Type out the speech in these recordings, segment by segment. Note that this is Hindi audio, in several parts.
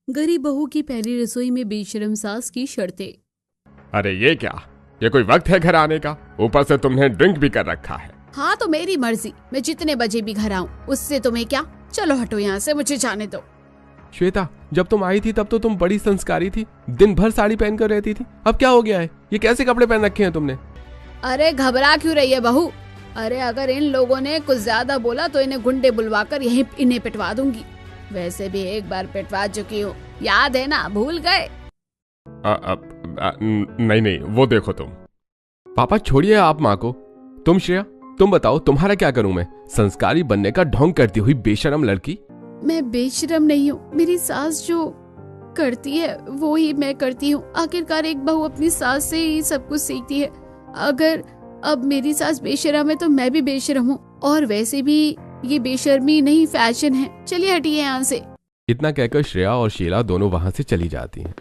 गरीब बहू की पहली रसोई में बेशर्म सास की शर्तें। अरे ये क्या, ये कोई वक्त है घर आने का? ऊपर से तुमने ड्रिंक भी कर रखा है। हाँ तो मेरी मर्जी, मैं जितने बजे भी घर आऊँ उससे तुम्हें क्या। चलो हटो यहाँ से, मुझे जाने दो। श्वेता, जब तुम आई थी तब तो तुम बड़ी संस्कारी थी, दिन भर साड़ी पहन कर रहती थी। अब क्या हो गया है? ये कैसे कपड़े पहन रखे हैं तुमने? अरे घबरा क्यों रही है बहू? अरे अगर इन लोगों ने कुछ ज्यादा बोला तो इन्हें गुंडे बुलवाकर यहीं इन्हें पिटवा दूंगी। वैसे भी एक बार पिटवा चुकी हूँ, याद है ना? भूल गए? नहीं नहीं, वो देखो तुम। पापा छोड़िए आप माँ को। तुम श्रेया, तुम बताओ तुम्हारा क्या करूं मैं? संस्कारी बनने का ढोंग करती हुई बेशरम लड़की। मैं बेशरम नहीं हूँ, मेरी सास जो करती है वो ही मैं करती हूँ। आखिरकार एक बहू अपनी सास से ही सब कुछ सीखती है। अगर अब मेरी सास बेशरम है तो मैं भी बेशरम हूँ। और वैसे भी ये बेशर्मी नहीं, फैशन है। चलिए हटिए यहाँ से। इतना कहकर श्रेया और शीला दोनों वहां से चली जाती हैं।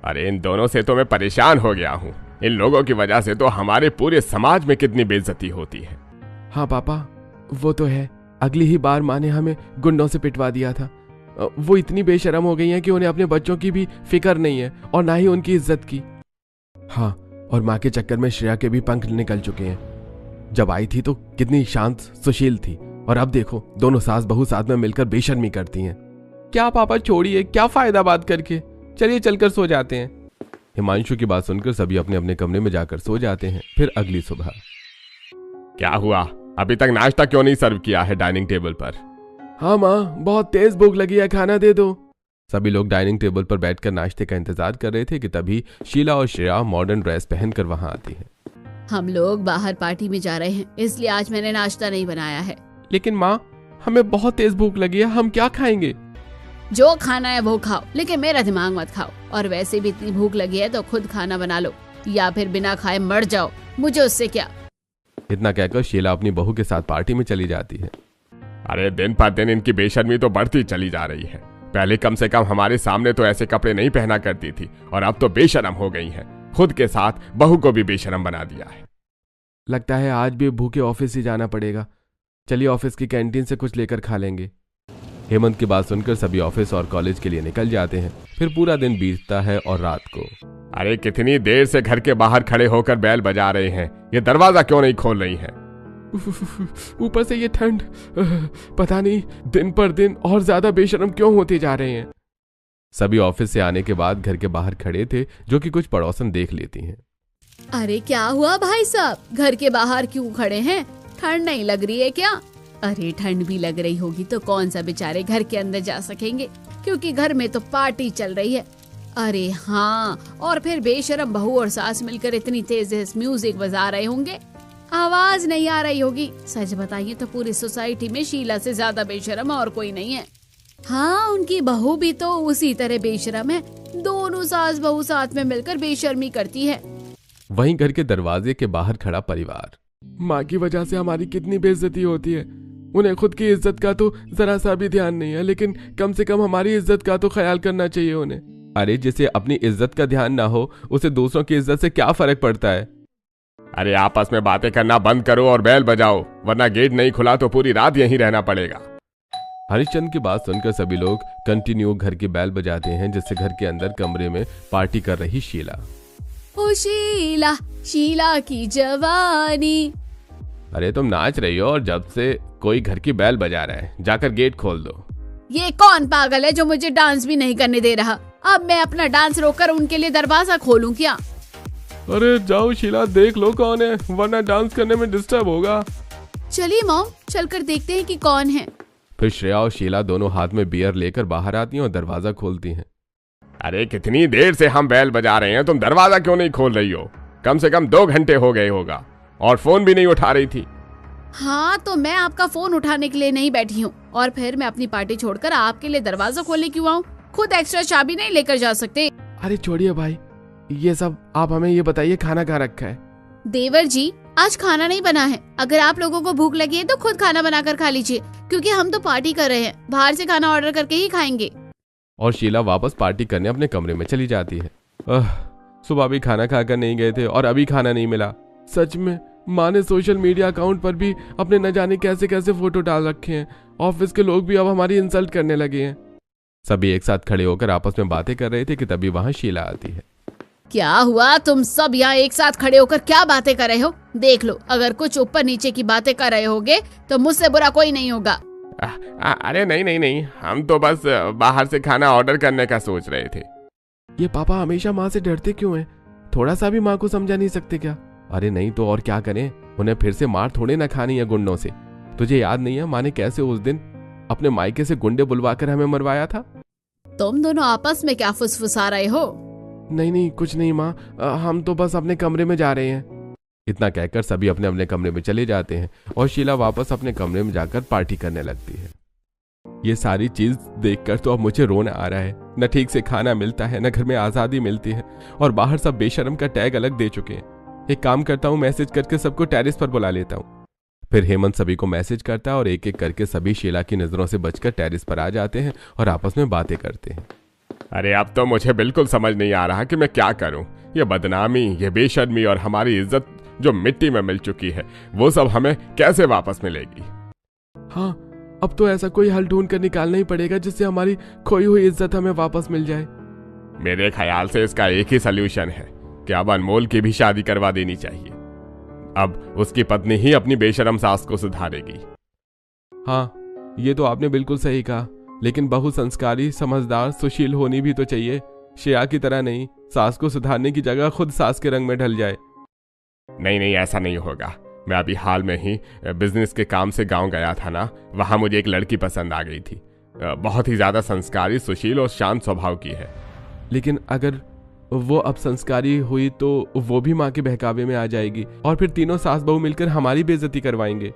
अरे इन दोनों से तो मैं परेशान हो गया हूँ। इन लोगों की वजह से तो हमारे पूरे समाज में कितनी बेइज्जती होती है। हाँ पापा, वो तो है। अगली ही बार माँ ने हमें गुंडों से पिटवा दिया था। वो इतनी बेशरम हो गई हैं कि उन्हें अपने बच्चों की भी फिक्र नहीं है और ना ही उनकी इज्जत की। हाँ, और माँ के चक्कर में श्रेया के भी पंख निकल चुके हैं। जब आई थी तो कितनी शांत सुशील थी, और अब देखो दोनों सास बहू साथ में मिलकर बेशर्मी करती हैं। क्या पापा छोड़िए, क्या फायदा बात करके। चलिए चलकर सो जाते हैं। हिमांशु की बात सुनकर सभी अपने अपने कमरे में जाकर सो जाते हैं। फिर अगली सुबह। क्या हुआ, अभी तक नाश्ता क्यों नहीं सर्व किया है डाइनिंग टेबल पर? हाँ माँ, बहुत तेज भूख लगी है, खाना दे दो। सभी लोग डाइनिंग टेबल पर बैठकर नाश्ते का इंतजार कर रहे थे कि तभी शीला और श्रेया मॉडर्न ड्रेस पहनकर वहां आती है। हम लोग बाहर पार्टी में जा रहे हैं, इसलिए आज मैंने नाश्ता नहीं बनाया है। लेकिन माँ, हमें बहुत तेज भूख लगी है, हम क्या खाएंगे? जो खाना है वो खाओ, लेकिन मेरा दिमाग मत खाओ। और वैसे भी इतनी भूख लगी है तो खुद खाना बना लो, या फिर बिना खाए मर जाओ, मुझे उससे क्या। इतना कहकर शीला अपनी बहू के साथ पार्टी में चली जाती है। अरे दिन पर दिन इनकी बेशर्मी तो बढ़ती चली जा रही है। पहले कम से कम हमारे सामने तो ऐसे कपड़े नहीं पहना करती थी, और अब तो बेशर्म हो गई है। खुद के साथ बहू को भी बेशर्म बना दिया है। लगता है आज भी भूखे ऑफिस ही जाना पड़ेगा। चलिए ऑफिस की कैंटीन से कुछ लेकर खा लेंगे। हेमंत की बात सुनकर सभी ऑफिस और कॉलेज के लिए निकल जाते हैं। फिर पूरा दिन बीतता है और रात को। अरे कितनी देर से घर के बाहर खड़े होकर बैल बजा रहे हैं, ये दरवाजा क्यों नहीं खोल रही है? ऊपर से ये ठंड, पता नहीं दिन पर दिन और ज्यादा बेशर्म क्यों होते जा रहे हैं। सभी ऑफिस से आने के बाद घर के बाहर खड़े थे, जो कि कुछ पड़ोसन देख लेती हैं। अरे क्या हुआ भाई साहब, घर के बाहर क्यों खड़े हैं? ठंड नहीं लग रही है क्या? अरे ठंड भी लग रही होगी तो कौन सा बेचारे घर के अंदर जा सकेंगे, क्योंकि घर में तो पार्टी चल रही है। अरे हाँ, और फिर बेशरम बहू और सास मिलकर इतनी तेज म्यूजिक बजा रहे होंगे, आवाज नहीं आ रही होगी। सच बताइए तो पूरी सोसाइटी में शीला से ज्यादा बेशरम और कोई नहीं है। हाँ, उनकी बहू भी तो उसी तरह बेशरम है। दोनों सास बहू साथ में मिलकर बेशर्मी करती है। वहीं घर के दरवाजे के बाहर खड़ा परिवार। माँ की वजह से हमारी कितनी बेइज्जती होती है। उन्हें खुद की इज्जत का तो जरा सा भी ध्यान नहीं है, लेकिन कम से कम हमारी इज्जत का तो ख्याल करना चाहिए उन्हें। अरे जिसे अपनी इज्जत का ध्यान ना हो, उसे दूसरों की इज्जत से क्या फर्क पड़ता है? अरे आपस में बातें करना बंद करो और बैल बजाओ, वरना गेट नहीं खुला तो पूरी रात यहीं रहना पड़ेगा। हरिश्चंद्र की बात सुनकर सभी लोग कंटिन्यू घर की बैल बजाते हैं, जिससे घर के अंदर कमरे में पार्टी कर रही शीला। ओ शीला, शीला की जवानी। अरे तुम नाच रही हो और जब से कोई घर की बैल बजा रहा है, जाकर गेट खोल दो। ये कौन पागल है जो मुझे डांस भी नहीं करने दे रहा? अब मैं अपना डांस रोककर उनके लिए दरवाजा खोलूं क्या? अरे जाओ शीला, देख लो कौन है, वरना डांस करने में डिस्टर्ब होगा। चलिए मॉम, चलकर देखते हैं कि कौन है। फिर श्रेया और शीला दोनों हाथ में बियर लेकर बाहर आती हैं और दरवाजा खोलती हैं। अरे कितनी देर से हम बैल बजा रहे हैं, तुम दरवाजा क्यों नहीं खोल रही हो? कम से कम 2 घंटे हो गए होगा, और फोन भी नहीं उठा रही थी। हाँ तो मैं आपका फोन उठाने के लिए नहीं बैठी हूँ, और फिर मैं अपनी पार्टी छोड़कर आपके लिए दरवाजा खोलने क्यों आऊँ? खुद एक्स्ट्रा चाबी नहीं लेकर जा सकते? अरे छोड़िए भाई, ये सब आप हमें ये बताइए, खाना कहाँ रखा है? देवर जी, आज खाना नहीं बना है। अगर आप लोगों को भूख लगी है तो खुद खाना बनाकर खा लीजिए, क्योंकि हम तो पार्टी कर रहे हैं, बाहर से खाना ऑर्डर करके ही खाएंगे। और शीला वापस पार्टी करने अपने कमरे में चली जाती है। सुबह भी खाना खाकर नहीं गए थे और अभी खाना नहीं मिला। सच में माँ ने सोशल मीडिया अकाउंट पर भी अपने न जाने कैसे कैसे फोटो डाल रखे हैं। ऑफिस के लोग भी अब हमारी इंसल्ट करने लगे हैं। सभी एक साथ खड़े होकर आपस में बातें कर रहे थे कि तभी वहां शीला आती है। क्या हुआ? तुम सब यहाँ एक साथ खड़े होकर क्या बातें कर रहे हो? देख लो, अगर कुछ ऊपर नीचे की बातें कर रहे होगे तो मुझसे बुरा कोई नहीं होगा। अरे नहीं नहीं नहीं, हम तो बस बाहर से खाना ऑर्डर करने का सोच रहे थे। ये पापा हमेशा माँ से डरते क्यों हैं? थोड़ा सा भी माँ को समझा नहीं सकते क्या? अरे नहीं तो और क्या करें, उन्हें फिर से मार थोड़े ना खानी है गुंडों से। तुझे याद नहीं है माँ ने कैसे उस दिन अपने मायके से गुंडे बुलवाकर हमें मरवाया था? तुम दोनों आपस में क्या फुसफुसा रहे हो? नहीं नहीं कुछ नहीं माँ, हम तो बस अपने कमरे में जा रहे हैं। इतना कहकर सभी अपने अपने कमरे में चले जाते हैं और शीला वापस अपने कमरे में जाकर पार्टी करने लगती है। ये सारी चीज देखकर तो अब मुझे रोना आ रहा है। न ठीक से खाना मिलता है, न घर में आजादी मिलती है, और बाहर सब बेशर्म का टैग अलग दे चुके हैं। एक काम करता हूँ, मैसेज करके सबको टेरेस पर बुला लेता हूँ। फिर हेमंत सभी को मैसेज करता है और एक एक करके सभी शीला की नजरों से बचकर टेरेस पर आ जाते हैं और आपस में बातें करते हैं। अरे अब तो मुझे बिल्कुल समझ नहीं आ रहा कि मैं क्या करूं। ये बदनामी, ये बेशर्मी और हमारी इज्जत जो मिट्टी में मिल चुकी है, वो सब हमें कैसे वापस मिलेगी? हाँ, अब तो ऐसा कोई हल ढूंढ कर निकालना ही पड़ेगा जिससे हमारी खोई हुई इज्जत हमें वापस मिल जाए। मेरे ख्याल से इसका एक ही सल्यूशन है कि अब अनमोल की भी शादी करवा देनी चाहिए। अब उसकी पत्नी ही अपनी बेशर्म सास को सुधारेगी। हाँ, ये तो आपने बिल्कुल सही कहा, लेकिन बहु संस्कारी, समझदार, सुशील होनी भी तो चाहिए। श्रेया की तरह नहीं, सास को सुधारने की जगह खुद सास के रंग में ढल जाए। नहीं नहीं, ऐसा नहीं होगा। मैं अभी हाल में ही बिजनेस के काम से गांव गया था ना, वहां मुझे एक लड़की पसंद आ गई थी। बहुत ही ज्यादा संस्कारी, सुशील और शांत स्वभाव की है। लेकिन अगर वो अब संस्कारी हुई तो वो भी माँ के बहकावे में आ जाएगी और फिर तीनों सास बहू मिलकर हमारी बेइज्जती करवाएंगे।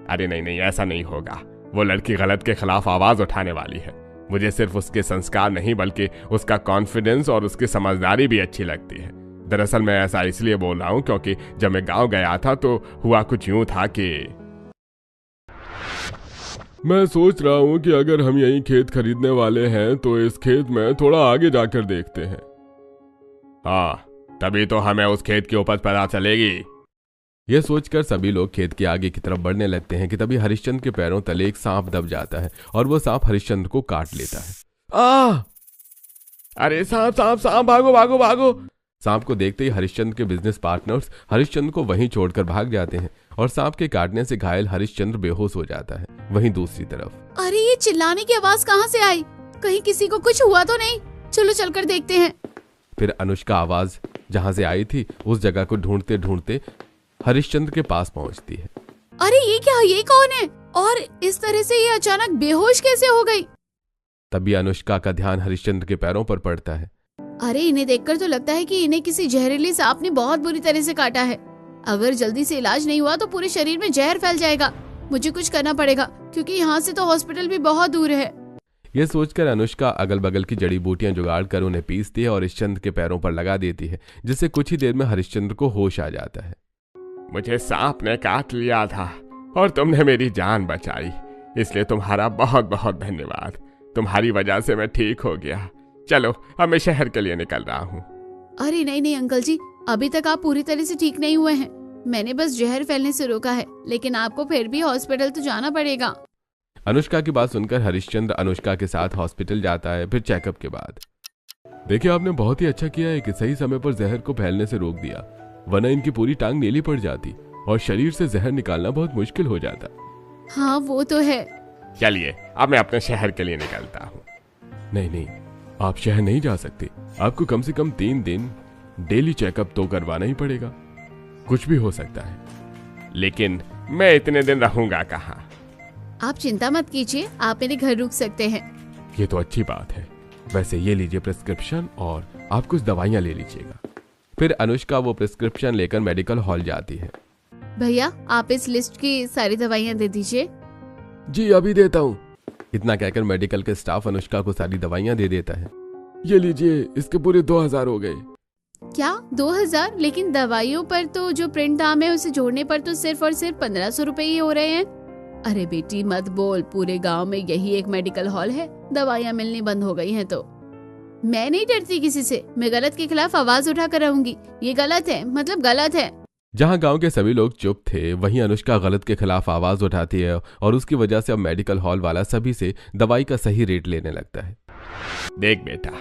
अरे नहीं नहीं, ऐसा नहीं होगा। वो लड़की गलत के खिलाफ आवाज उठाने वाली है। मुझे सिर्फ उसके संस्कार नहीं बल्कि उसका कॉन्फिडेंस और उसकी समझदारी भी अच्छी लगती है। दरअसल मैं ऐसा इसलिए बोल रहा हूं क्योंकि जब मैं गांव गया था तो हुआ कुछ यूं था कि मैं सोच रहा हूं कि अगर हम यही खेत खरीदने वाले हैं तो इस खेत में थोड़ा आगे जाकर देखते हैं। हाँ, तभी तो हमें उस खेत की उपज पता चलेगी। यह सोचकर सभी लोग खेत के आगे की तरफ बढ़ने लगते हैं कि तभी हरिश्चंद्र के पैरों तले एक सांप दब जाता है और वो सांप हरिश्चंद्र को काट लेता है। अरे सांप सांप सांप, भागो भागो भागो! सांप को देखते ही हरिश्चंद्र के बिजनेस पार्टनर्स हरिश्चंद्र को वहीं छोड़कर भाग जाते हैं और सांप के काटने से घायल हरिश्चंद्र बेहोश हो जाता है। वहीं दूसरी तरफ, अरे ये चिल्लाने की आवाज कहाँ से आई? कहीं किसी को कुछ हुआ तो नहीं? चलो चलकर देखते हैं। फिर अनुष्का आवाज जहाँ से आई थी उस जगह को ढूंढते ढूंढते हरिश्चंद्र के पास पहुँचती है। अरे ये क्या, ये कौन है और इस तरह से ये अचानक बेहोश कैसे हो गई? तभी अनुष्का का ध्यान हरिश्चंद्र के पैरों पर पड़ता है। अरे इन्हें देखकर तो लगता है कि इन्हें किसी जहरीले सांप ने बहुत बुरी तरह से काटा है। अगर जल्दी से इलाज नहीं हुआ तो पूरे शरीर में जहर फैल जाएगा। मुझे कुछ करना पड़ेगा क्योंकि यहाँ से तो हॉस्पिटल भी बहुत दूर है। यह सोचकर अनुष्का अगल बगल की जड़ी बूटियां जुगाड़ कर उन्हें पीसती है और हरिश्चंद्र के पैरों पर लगा देती है, जिससे कुछ ही देर में हरिश्चंद्र को होश आ जाता है। मुझे सांप ने काट लिया था और तुमने मेरी जान बचाई, इसलिए तुम्हारा बहुत बहुत धन्यवाद। तुम्हारी वजह से मैं ठीक हो गया। चलो अब मैं शहर के लिए निकल रहा हूँ। अरे नहीं नहीं अंकल जी, अभी तक आप पूरी तरह से ठीक नहीं हुए हैं। मैंने बस जहर फैलने से रोका है, लेकिन आपको फिर भी हॉस्पिटल तो जाना पड़ेगा। अनुष्का की बात सुनकर हरिश्चंद्र अनुष्का के साथ हॉस्पिटल जाता है। फिर चेकअप के बाद, देखिए आपने बहुत ही अच्छा किया है कि सही समय पर जहर को फैलने से रोक दिया, वरना इनकी पूरी टांग नीली पड़ जाती और शरीर से जहर निकालना बहुत मुश्किल हो जाता। हाँ वो तो है। चलिए अब मैं अपने शहर के लिए निकलता हूँ। नहीं नहीं, आप शहर नहीं जा सकते। आपको कम से कम 3 दिन डेली चेकअप तो करवाना ही पड़ेगा। कुछ भी हो सकता है। लेकिन मैं इतने दिन रहूंगा कहाँ? आप चिंता मत कीजिए, आप मेरे घर रुक सकते हैं। ये तो अच्छी बात है। वैसे ये लीजिए प्रिस्क्रिप्शन और आप कुछ दवाइयाँ ले लीजिएगा। फिर अनुष्का वो प्रिस्क्रिप्शन लेकर मेडिकल हॉल जाती है। भैया आप इस लिस्ट की सारी दवाइयाँ दे दीजिए। जी अभी देता हूँ। इतना कहकर मेडिकल के स्टाफ अनुष्का को सारी दवाइयाँ दे देता है। ये लीजिए, इसके पूरे 2000 हो गए। क्या 2000? लेकिन दवाइयों पर तो जो प्रिंट दाम है उसे जोड़ने पर तो सिर्फ और सिर्फ 1500 रुपए ही हो रहे हैं। अरे बेटी मत बोल, पूरे गांव में यही एक मेडिकल हॉल है। दवाइयाँ मिलनी बंद हो गई हैं तो मैं नहीं डरती किसी से। मैं गलत के खिलाफ आवाज उठाकर रहूंगी। ये गलत है, मतलब गलत है। जहां गांव के सभी लोग चुप थे, वहीं अनुष्का गलत के खिलाफ आवाज उठाती है और उसकी वजह से अब मेडिकल हॉल वाला सभी से दवाई का सही रेट लेने लगता है। देख बेटा,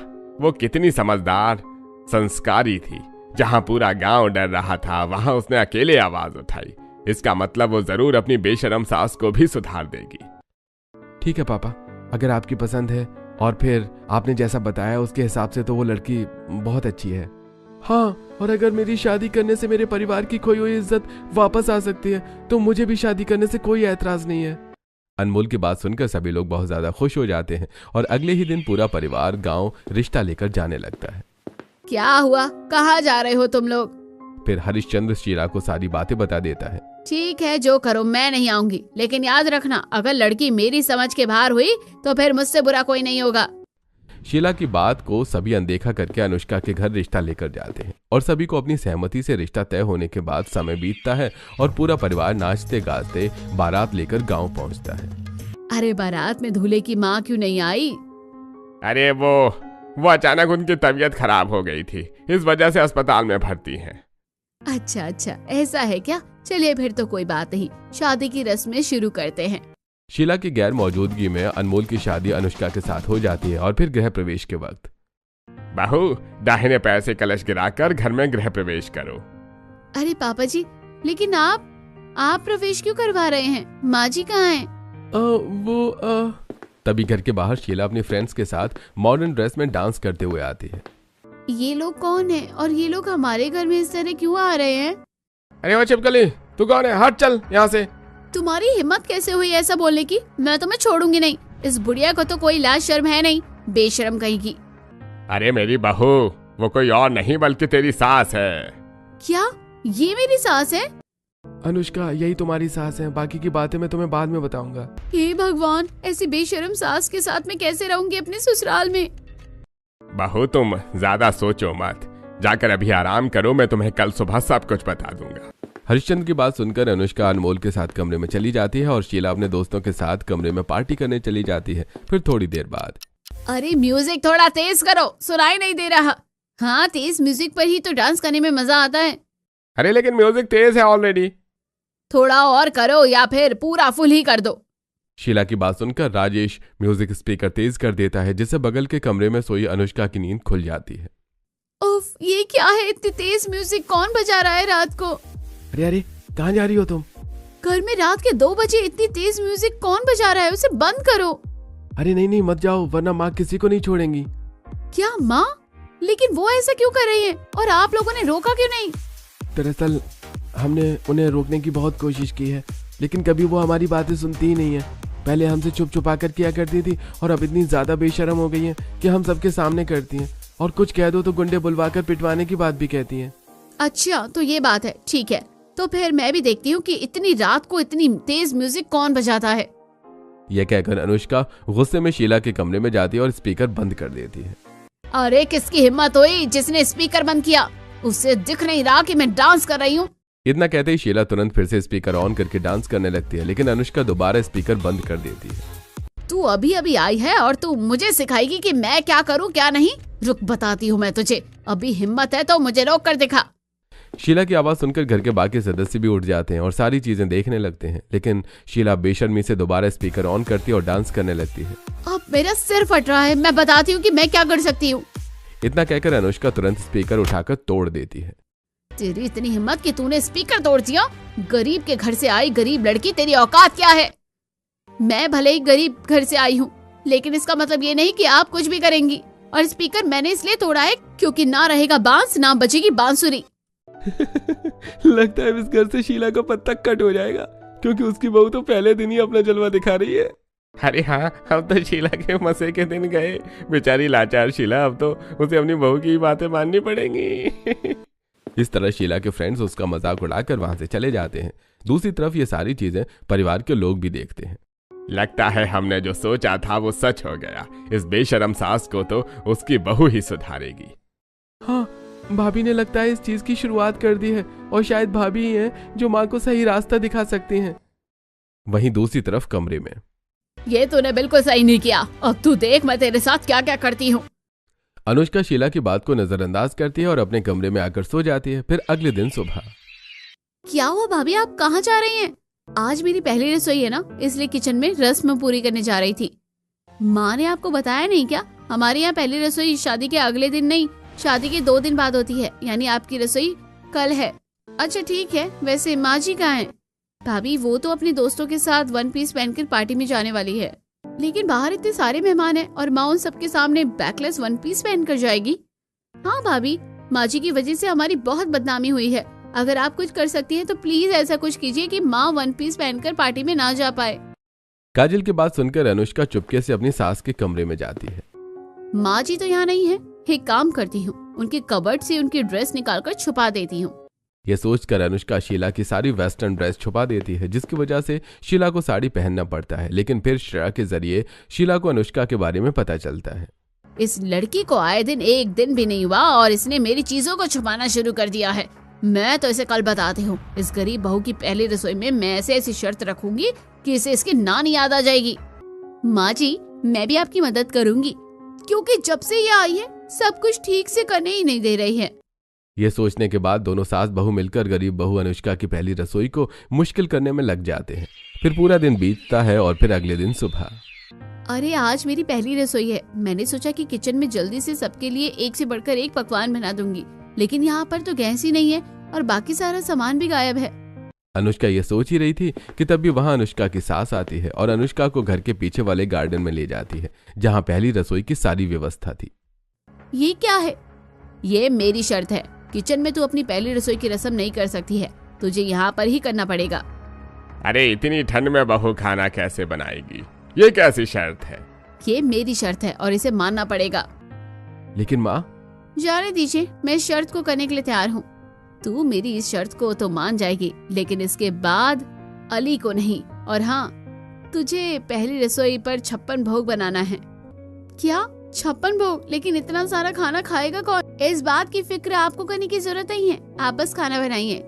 वो कितनी समझदार संस्कारी थी। जहां पूरा गांव डर रहा था वहां उसने अकेले आवाज उठाई। इसका मतलब वो जरूर अपनी बेशरम सास को भी सुधार देगी। ठीक है पापा, अगर आपकी पसंद है और फिर आपने जैसा बताया उसके हिसाब से तो वो लड़की बहुत अच्छी है। हाँ, और अगर मेरी शादी करने से मेरे परिवार की खोई हुई इज्जत वापस आ सकती है तो मुझे भी शादी करने से कोई ऐतराज नहीं है। अनमोल की बात सुनकर सभी लोग बहुत ज्यादा खुश हो जाते हैं और अगले ही दिन पूरा परिवार गांव रिश्ता लेकर जाने लगता है। क्या हुआ, कहाँ जा रहे हो तुम लोग? फिर हरिश्चंद्र शीला को सारी बातें बता देता है। ठीक है, जो करो, मैं नहीं आऊंगी, लेकिन याद रखना अगर लड़की मेरी समझ के बाहर हुई तो फिर मुझसे बुरा कोई नहीं होगा। शीला की बात को सभी अनदेखा करके अनुष्का के घर रिश्ता लेकर जाते हैं और सभी को अपनी सहमति से रिश्ता तय होने के बाद समय बीतता है और पूरा परिवार नाचते गाते बारात लेकर गांव पहुंचता है। अरे बारात में दूल्हे की माँ क्यों नहीं आई? अरे वो अचानक उनकी तबीयत खराब हो गई थी, इस वजह से अस्पताल में भर्ती हैं। अच्छा, ऐसा है क्या? चलिए फिर तो कोई बात नहीं, शादी की रस्में शुरू करते हैं। शीला की गैर मौजूदगी में अनमोल की शादी अनुष्का के साथ हो जाती है और फिर गृह प्रवेश के वक्त बहू, दाहिने पैर से कलश गिराकर घर में गृह प्रवेश करो। अरे पापा जी, लेकिन आप प्रवेश क्यों करवा रहे हैं? माँ जी कहाँ हैं? तभी घर के बाहर शीला अपनी फ्रेंड्स के साथ मॉडर्न ड्रेस में डांस करते हुए आती है। ये लोग कौन है और ये लोग हमारे घर में इस तरह क्यों आ रहे हैं? अरे वो छिपकली, तू कौन है? हट चल यहाँ से। तुम्हारी हिम्मत कैसे हुई ऐसा बोलने की? मैं तुम्हें छोड़ूंगी नहीं। इस बुढ़िया को तो कोई लाज शर्म है नहीं, बेशर्म कहीं की। अरे मेरी बहू, वो कोई और नहीं बल्कि तेरी सास है। क्या ये मेरी सास है? अनुष्का, यही तुम्हारी सास है, बाकी की बातें मैं तुम्हें बाद में बताऊंगा। हे भगवान, ऐसी बेशर्म सास के साथ मैं कैसे रहूंगी अपने ससुराल में? बहू तुम ज्यादा सोचो मत, जाकर अभी आराम करो, मैं तुम्हें कल सुबह सब कुछ बता दूंगा। हरिश्चंद्र की बात सुनकर अनुष्का अनमोल के साथ कमरे में चली जाती है और शीला अपने दोस्तों के साथ कमरे में पार्टी करने चली जाती है। फिर थोड़ी देर बाद, अरे म्यूजिक थोड़ा तेज करो, सुनाई नहीं दे रहा। हाँ, तेज म्यूजिक पर ही तो डांस करने में मजा आता है। अरे लेकिन म्यूजिक तेज है ऑलरेडी। थोड़ा और करो या फिर पूरा फुल ही कर दो। शीला की बात सुनकर राजेश म्यूजिक स्पीकर तेज कर देता है, जिससे बगल के कमरे में सोई अनुष्का की नींद खुल जाती है। उफ, ये क्या है? इतनी तेज म्यूजिक कौन बजा रहा है रात को? अरे कहाँ जा रही हो तुम? घर में रात के 2 बजे इतनी तेज म्यूजिक कौन बजा रहा है? उसे बंद करो। अरे नहीं, मत जाओ, वरना माँ किसी को नहीं छोड़ेंगी। क्या माँ? लेकिन वो ऐसा क्यों कर रही है और आप लोगों ने रोका क्यों नहीं? दरअसल हमने उन्हें रोकने की बहुत कोशिश की है, लेकिन कभी वो हमारी बातें सुनती ही नहीं है। पहले हमसे छुप छुपा कर किया करती थी और अब इतनी ज्यादा बेशर्म हो गई है कि हम सबके सामने करती हैं और कुछ कह दो तो गुंडे बुलवाकर पिटवाने की बात भी कहती हैं। अच्छा, तो ये बात है, ठीक है। तो फिर मैं भी देखती हूँ कि इतनी रात को इतनी तेज म्यूजिक कौन बजाता है। यह कहकर अनुष्का गुस्से में शीला के कमरे में जाती है और स्पीकर बंद कर देती है। अरे किसकी हिम्मत हुई जिसने स्पीकर बंद किया? उससे दिख नहीं रहा कि मैं डांस कर रही हूँ? इतना कहते ही शीला तुरंत फिर से स्पीकर ऑन करके डांस करने लगती है, लेकिन अनुष्का दोबारा स्पीकर बंद कर देती है। तू अभी अभी आई है और तू मुझे सिखाएगी कि मैं क्या करूँ क्या नहीं? रुक, बताती हूँ मैं तुझे। अभी हिम्मत है तो मुझे रोक कर दिखा। शीला की आवाज सुनकर घर के बाकी सदस्य भी उठ जाते हैं और सारी चीजें देखने लगते हैं, लेकिन शीला बेशर्मी से दोबारा स्पीकर ऑन करती है और डांस करने लगती है। अब मेरा सिर फट रहा है, मैं बताती हूँ कि मैं क्या कर सकती हूँ। इतना कहकर अनुष्का तुरंत स्पीकर उठाकर तोड़ देती है। तेरी इतनी हिम्मत कि तूने स्पीकर तोड़ दिया? गरीब के घर से आई गरीब लड़की, तेरी औकात क्या है? मैं भले ही गरीब घर से आई हूँ, लेकिन इसका मतलब ये नहीं कि आप कुछ भी करेंगी। और स्पीकर मैंने इसलिए तोड़ा है क्योंकि ना रहेगा बांस ना बजेगी बांसुरी। लगता है इस घर से शीला का पत्ता कट हो जाएगा, क्योंकि उसकी बहू तो पहले दिन ही अपना जलवा दिखा रही है। अरे हाँ, अब तो शीला के मजे के दिन गए। बेचारी लाचार शीला, अब तो उसे अपनी बहू की बातें माननी पड़ेंगी। इस तरह शीला के फ्रेंड्स उसका मजाक उड़ाकर वहां से चले जाते हैं। दूसरी तरफ ये सारी चीजें परिवार के लोग भी देखते हैं। लगता है हमने जो सोचा था वो सच हो गया। इस बेशरम सास को तो उसकी बहू ही सुधारेगी। हाँ, भाभी ने लगता है इस चीज की शुरुआत कर दी है और शायद भाभी ही हैं जो माँ को सही रास्ता दिखा सकती हैं। वहीं दूसरी तरफ कमरे में, ये तूने बिल्कुल सही नहीं किया। अब तू देख मैं तेरे साथ क्या क्या करती हूँ। अनुष्का शीला की बात को नजरअंदाज करती है और अपने कमरे में आकर सो जाती है। फिर अगले दिन सुबह, क्या हुआ भाभी, आप कहाँ जा रही हैं? आज मेरी पहली रसोई है ना, इसलिए किचन में रस्म पूरी करने जा रही थी। माँ ने आपको बताया नहीं क्या हमारे यहाँ पहली रसोई शादी के अगले दिन नहीं, शादी के 2 दिन बाद होती है, यानी आपकी रसोई कल है। अच्छा ठीक है, वैसे माँ जी कहाँ हैं? भाभी वो तो अपने दोस्तों के साथ 1 पीस पहनकर पार्टी में जाने वाली है। लेकिन बाहर इतने सारे मेहमान हैं और माँ उन सबके सामने बैकलेस 1 पीस पहनकर जाएगी। हाँ भाभी, माँ जी की वजह से हमारी बहुत बदनामी हुई है। अगर आप कुछ कर सकती हैं तो प्लीज ऐसा कुछ कीजिए कि माँ 1 पीस पहनकर पार्टी में ना जा पाए। काजल की बात सुनकर अनुष्का चुपके से अपनी सास के कमरे में जाती है। माँ जी तो यहाँ नहीं है, एक काम करती हूँ, उनके कबर्ड से उनकी ड्रेस निकालकर छुपा देती हूँ। यह सोचकर अनुष्का शीला की सारी वेस्टर्न ड्रेस छुपा देती है, जिसकी वजह से शीला को साड़ी पहनना पड़ता है। लेकिन फिर श्रेया के जरिए शीला को अनुष्का के बारे में पता चलता है। इस लड़की को आए दिन एक दिन भी नहीं हुआ और इसने मेरी चीजों को छुपाना शुरू कर दिया है। मैं तो इसे कल बताती हूँ। इस गरीब बहू की पहली रसोई में मैं ऐसी शर्त रखूंगी कि इसे इसकी नानी याद आ जाएगी। माँ जी, मैं भी आपकी मदद करूंगी, क्योंकि जब से ये आई है सब कुछ ठीक से करने ही नहीं दे रही है। ये सोचने के बाद दोनों सास बहू मिलकर गरीब बहू अनुष्का की पहली रसोई को मुश्किल करने में लग जाते हैं। फिर पूरा दिन बीतता है और फिर अगले दिन सुबह। अरे आज मेरी पहली रसोई है, मैंने सोचा कि किचन में जल्दी से सबके लिए एक से बढ़कर एक पकवान बना दूंगी, लेकिन यहाँ पर तो गैस ही नहीं है और बाकी सारा सामान भी गायब है। अनुष्का ये सोच ही रही थी कि तभी वहाँ अनुष्का की सास आती है और अनुष्का को घर के पीछे वाले गार्डन में ले जाती है, जहाँ पहली रसोई की सारी व्यवस्था थी। ये क्या है? ये मेरी शर्त है, किचन में तू अपनी पहली रसोई की रस्म नहीं कर सकती है, तुझे यहाँ पर ही करना पड़ेगा। अरे इतनी ठंड में बहू खाना कैसे बनाएगी? ये कैसी शर्त है? ये मेरी शर्त है और इसे मानना पड़ेगा। लेकिन माँ। जाने दीजिए, मैं इस शर्त को करने के लिए तैयार हूँ। तू मेरी इस शर्त को तो मान जाएगी, लेकिन इसके बाद अली को नहीं। और हाँ, तुझे पहली रसोई पर 56 भोग बनाना है। क्या 56 भोग? लेकिन इतना सारा खाना खाएगा कौन? इस बात की फिक्र आपको करने की जरूरत नहीं है, आप बस खाना बनाइए।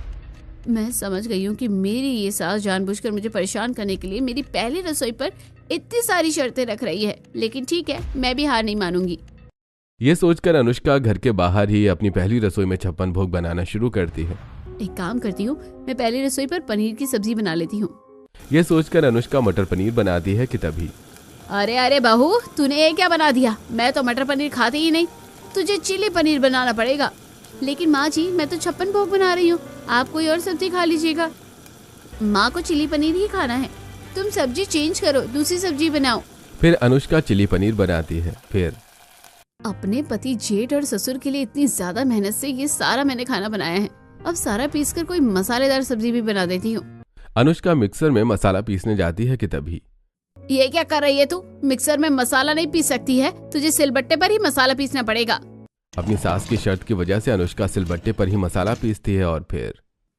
मैं समझ गई हूँ कि मेरी ये सास जानबूझकर मुझे परेशान करने के लिए मेरी पहली रसोई पर इतनी सारी शर्तें रख रही है, लेकिन ठीक है, मैं भी हार नहीं मानूंगी। ये सोचकर अनुष्का घर के बाहर ही अपनी पहली रसोई में 56 भोग बनाना शुरू करती है। एक काम करती हूँ, मैं पहली रसोई पर पनीर की सब्जी बना लेती हूँ। ये सोचकर अनुष्का मटर पनीर बनाती है कि तभी अरे अरे बहू, तूने ये क्या बना दिया? मैं तो मटर पनीर खाती ही नहीं, तुझे चिली पनीर बनाना पड़ेगा। लेकिन माँ जी, मैं तो 56 भोग बना रही हूँ, आप कोई और सब्जी खा लीजिएगा। माँ को चिली पनीर ही खाना है, तुम सब्जी चेंज करो, दूसरी सब्जी बनाओ। फिर अनुष्का चिली पनीर बनाती है। फिर अपने पति जेठ और ससुर के लिए इतनी ज्यादा मेहनत से ये सारा मैंने खाना बनाया है, अब सारा पीसकर कोई मसालेदार सब्जी भी बना देती हूँ। अनुष्का मिक्सर में मसाला पीसने जाती है कि तभी ये क्या कर रही है तू? मिक्सर में मसाला नहीं पीस सकती है, तुझे सिलबट्टे पर ही मसाला पीसना पड़ेगा। अपनी सास की शर्त की वजह से अनुष्का सिलबट्टे पर ही मसाला पीसती है। और फिर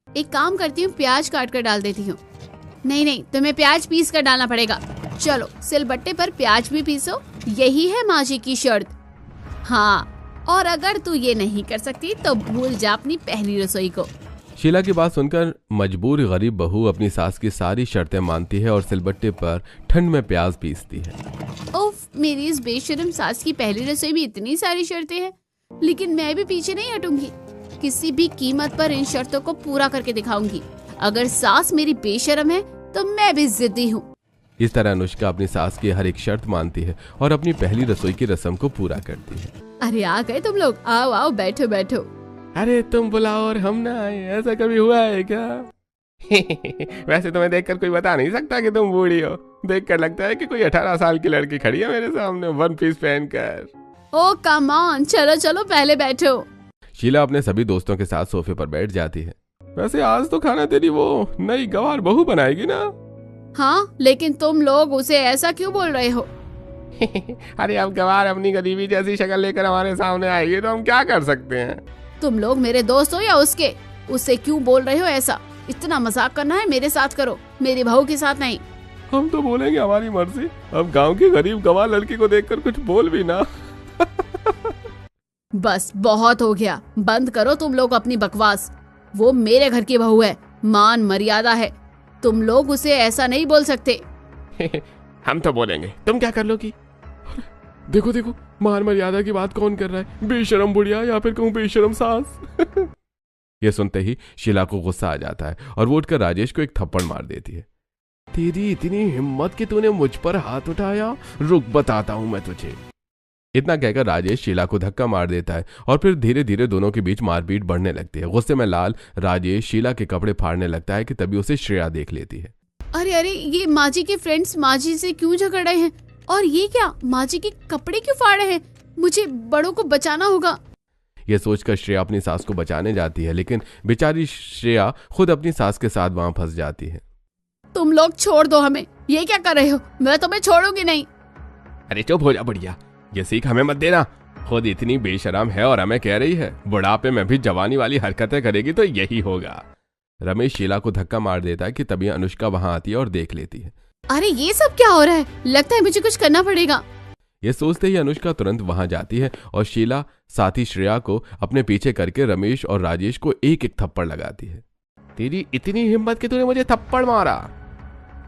एक काम करती हूँ, प्याज काट कर डाल देती हूँ। नहीं नहीं, तुम्हें प्याज पीस कर डालना पड़ेगा। चलो सिलबट्टे पर प्याज भी पीसो, यही है माँ जी की शर्त। हाँ, और अगर तू ये नहीं कर सकती तो भूल जा अपनी पहली रसोई को। शीला की बात सुनकर मजबूर गरीब बहू अपनी सास की सारी शर्तें मानती है और सिलबट्टे पर ठंड में प्याज पीसती है। उफ, मेरी इस बेशर्म सास की पहली रसोई में इतनी सारी शर्तें हैं, लेकिन मैं भी पीछे नहीं हटूंगी। किसी भी कीमत पर इन शर्तों को पूरा करके दिखाऊंगी। अगर सास मेरी बेशर्म है तो मैं भी जिद्दी हूँ। इस तरह अनुष्का अपनी सास की हर एक शर्त मानती है और अपनी पहली रसोई की रस्म को पूरा करती है। अरे आ गए तुम लोग, आओ आओ, बैठो बैठो। अरे तुम बुलाओ और हम ना आए, ऐसा कभी हुआ है क्या? वैसे तुम्हें देखकर कोई बता नहीं सकता कि तुम बूढ़ी हो। देखकर लगता है कि कोई 18 साल की लड़की खड़ी है मेरे सामने 1 पीस पहनकर। ओ कम ऑन, चलो चलो पहले बैठो। शीला अपने सभी दोस्तों के साथ सोफे पर बैठ जाती है। वैसे आज तो खाना तेरी वो नई गवार बहू बनाएगी ना? हाँ, लेकिन तुम लोग उसे ऐसा क्यों बोल रहे हो? अरे अब गवार अपनी गरीबी जैसी शक्ल लेकर हमारे सामने आएगी तो हम क्या कर सकते हैं? तुम लोग मेरे दोस्त हो या उसके? उससे क्यों बोल रहे हो ऐसा? इतना मजाक करना है मेरे साथ करो, मेरी बहू के साथ नहीं। हम तो बोलेंगे, हमारी मर्जी। अब गांव की गरीब गवार लड़की को देखकर कुछ बोल भी ना। बस बहुत हो गया, बंद करो तुम लोग अपनी बकवास। वो मेरे घर की बहू है, मान मर्यादा है, तुम लोग उसे ऐसा नहीं बोल सकते। हम तो बोलेंगे, तुम क्या कर लोगी? देखो देखो, मान मर्यादा की बात कौन कर रहा है? बेशरम बुढ़िया या फिर कहूँ बेशरम सास। ये सुनते ही शीला को गुस्सा आ जाता है और वो उठकर राजेश को एक थप्पड़ मार देती है। तेरी इतनी हिम्मत कि तूने मुझ पर हाथ उठाया? रुक, बताता हूँ मैं तुझे। इतना कहकर राजेश शीला को धक्का मार देता है और फिर धीरे धीरे दोनों के बीच मारपीट बढ़ने लगती है। गुस्से में लाल राजेश शीला के कपड़े फाड़ने लगता है कि तभी उसे श्रेया देख लेती है। अरे अरे, ये माँ जी के फ्रेंड्स माँ जी से क्यों झगड़ रहे हैं? और ये क्या, माँ जी के कपड़े क्यों फाड़े हैं? मुझे बड़ों को बचाना होगा। ये सोचकर श्रेया अपनी सास को बचाने जाती है, लेकिन बेचारी श्रेया खुद अपनी सास के साथ वहां फंस जाती है। तुम लोग छोड़ दो हमें, ये क्या कर रहे हो? मैं तुम्हें छोड़ूंगी नहीं। अरे चुप हो जा बढ़िया, ये सीख हमें मत देना। खुद इतनी बेशरम है और हमें कह रही है बुढ़ापे में भी जवानी वाली हरकतें करेगी तो यही होगा। रमेश शीला को धक्का मार देता है कि तभी अनुष्का वहां आती है और देख लेती है। अरे ये सब क्या हो रहा है? लगता है मुझे कुछ करना पड़ेगा। ये सोचते ही अनुष्का तुरंत वहां जाती है और शीला साथ ही श्रेया को अपने पीछे करके रमेश और राजेश को एक एक थप्पड़ लगाती है। तेरी इतनी हिम्मत कि तूने मुझे थप्पड़ मारा?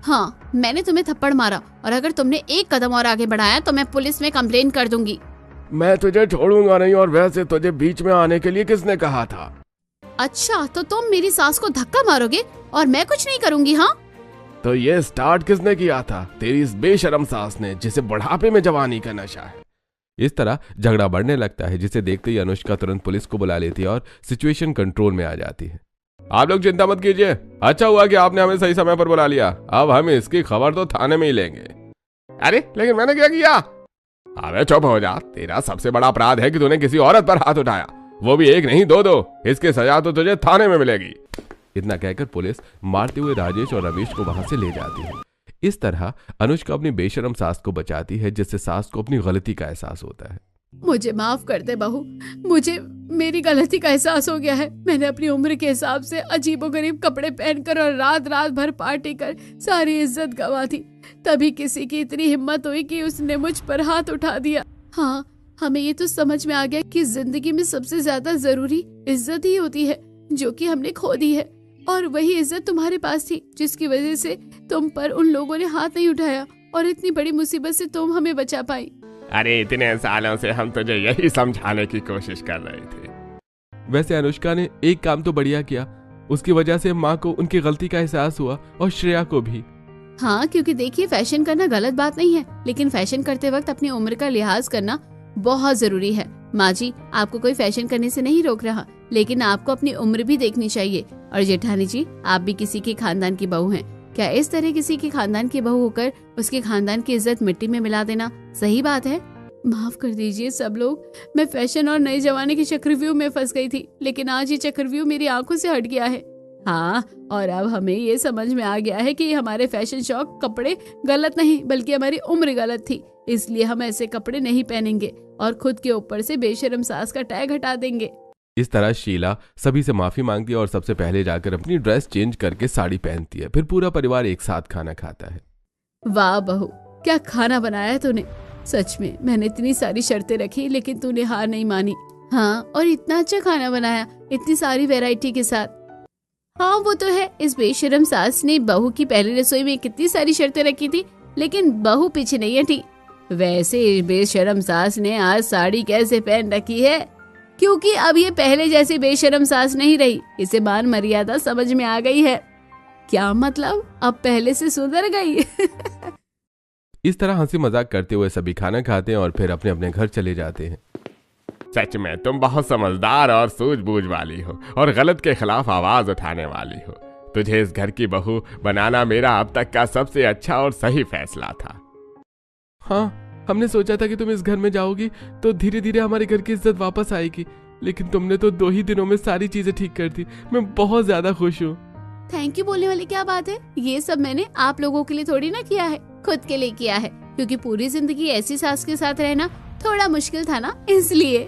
हाँ, मैंने तुम्हें थप्पड़ मारा और अगर तुमने एक कदम और आगे बढ़ाया तो मैं पुलिस में कंप्लेन कर दूंगी। मैं तुझे छोड़ूंगा नहीं, और वैसे तुझे बीच में आने के लिए किसने कहा था? अच्छा, तो तुम मेरी सास को धक्का मारोगे और मैं कुछ नहीं करूंगी? हाँ, तो ये स्टार्ट किसने किया था? तेरी इस बेशरम सास ने, जिसे बुढ़ापे में जवानी का नशा है। इस तरह झगड़ा बढ़ने लगता है, जिसे देखते ही अनुष्का तुरंत पुलिस को बुला लेती है और सिचुएशन कंट्रोल में आ जाती है। आप लोग चिंता मत कीजिए, अच्छा हुआ कि आपने हमें सही समय पर बुला लिया। अब हम इसकी खबर तो थाने में ही लेंगे। अरे लेकिन मैंने क्या किया? अबे चुप हो जा, तेरा सबसे बड़ा अपराध है कि तूने किसी औरत पर हाथ उठाया, वो भी एक नहीं दो। इसकी सजा तो तुझे थाने में मिलेगी। इतना कहकर पुलिस मारते हुए राजेश और रमेश को वहां से ले जाती है। इस तरह अनुष्का अपनी बेशरम सास को बचाती है, जिससे सास को अपनी गलती का एहसास होता है। मुझे माफ कर दे बहू, मुझे मेरी गलती का एहसास हो गया है। मैंने अपनी उम्र के हिसाब से अजीबोगरीब कपड़े पहनकर और रात रात भर पार्टी कर सारी इज्जत गंवा दी। तभी किसी की इतनी हिम्मत हुई कि उसने मुझ पर हाथ उठा दिया। हाँ, हमें ये तो समझ में आ गया कि जिंदगी में सबसे ज्यादा जरूरी इज्जत ही होती है, जो कि हमने खो दी है। और वही इज्जत तुम्हारे पास थी, जिसकी वजह से तुम पर उन लोगों ने हाथ नहीं उठाया और इतनी बड़ी मुसीबत से तुम हमें बचा पाई। अरे इतने सालों से हम तुझे यही समझाने की कोशिश कर रहे थे। वैसे अनुष्का ने एक काम तो बढ़िया किया, उसकी वजह से माँ को उनकी गलती का एहसास हुआ और श्रेया को भी। हाँ, क्योंकि देखिए, फैशन करना गलत बात नहीं है, लेकिन फैशन करते वक्त अपनी उम्र का लिहाज करना बहुत जरूरी है। माँ जी, आपको कोई फैशन करने से नहीं रोक रहा, लेकिन आपको अपनी उम्र भी देखनी चाहिए। और जेठानी जी, आप भी किसी के खानदान की बहू हैं, क्या इस तरह किसी के खानदान की बहू होकर उसके खानदान की इज्जत मिट्टी में मिला देना सही बात है? माफ कर दीजिए सब लोग, मैं फैशन और नए जमाने के चक्रव्यूह में फंस गई थी, लेकिन आज ये चक्रव्यूह मेरी आंखों से हट गया है। हाँ, और अब हमें ये समझ में आ गया है कि हमारे फैशन शौक कपड़े गलत नहीं, बल्कि हमारी उम्र गलत थी। इसलिए हम ऐसे कपड़े नहीं पहनेंगे और खुद के ऊपर से बेशरम सास का टैग हटा देंगे। इस तरह शीला सभी से माफी मांगती है और सबसे पहले जाकर अपनी ड्रेस चेंज करके साड़ी पहनती है। फिर पूरा परिवार एक साथ खाना खाता है। वाह बहू, क्या खाना बनाया है तूने। सच में मैंने इतनी सारी शर्तें रखी, लेकिन तूने हार नहीं मानी। हाँ, और इतना अच्छा खाना बनाया, इतनी सारी वैरायटी के साथ। हाँ वो तो है, इस बेशरम सास ने बहू की पहली रसोई में कितनी सारी शर्तें रखी थी, लेकिन बहू पीछे नहीं हटी। वैसे बेशरम सास ने आज साड़ी कैसे पहन रखी है, क्योंकि अब ये पहले जैसी बेशरम सास नहीं रही, इसे मान मर्यादा समझ में आ गई है। क्या मतलब, अब पहले से सुधर गई। इस तरह हंसी मजाक करते हुए सभी खाना खाते हैं और फिर अपने अपने घर चले जाते हैं। सच में तुम बहुत समझदार और सूझबूझ वाली हो और गलत के खिलाफ आवाज उठाने वाली हो। तुझे इस घर की बहू बनाना मेरा अब तक का सबसे अच्छा और सही फैसला था। हाँ, हमने सोचा था कि तुम इस घर में जाओगी तो धीरे धीरे हमारे घर की इज्जत वापस आएगी, लेकिन तुमने तो 2 ही दिनों में सारी चीजें ठीक कर दी। मैं बहुत ज्यादा खुश हूँ। थैंक यू बोलने वाली क्या बात है, ये सब मैंने आप लोगों के लिए थोड़ी ना किया है, खुद के लिए किया है, क्योंकि पूरी जिंदगी ऐसी सास के साथ रहना थोड़ा मुश्किल था ना, इसलिए।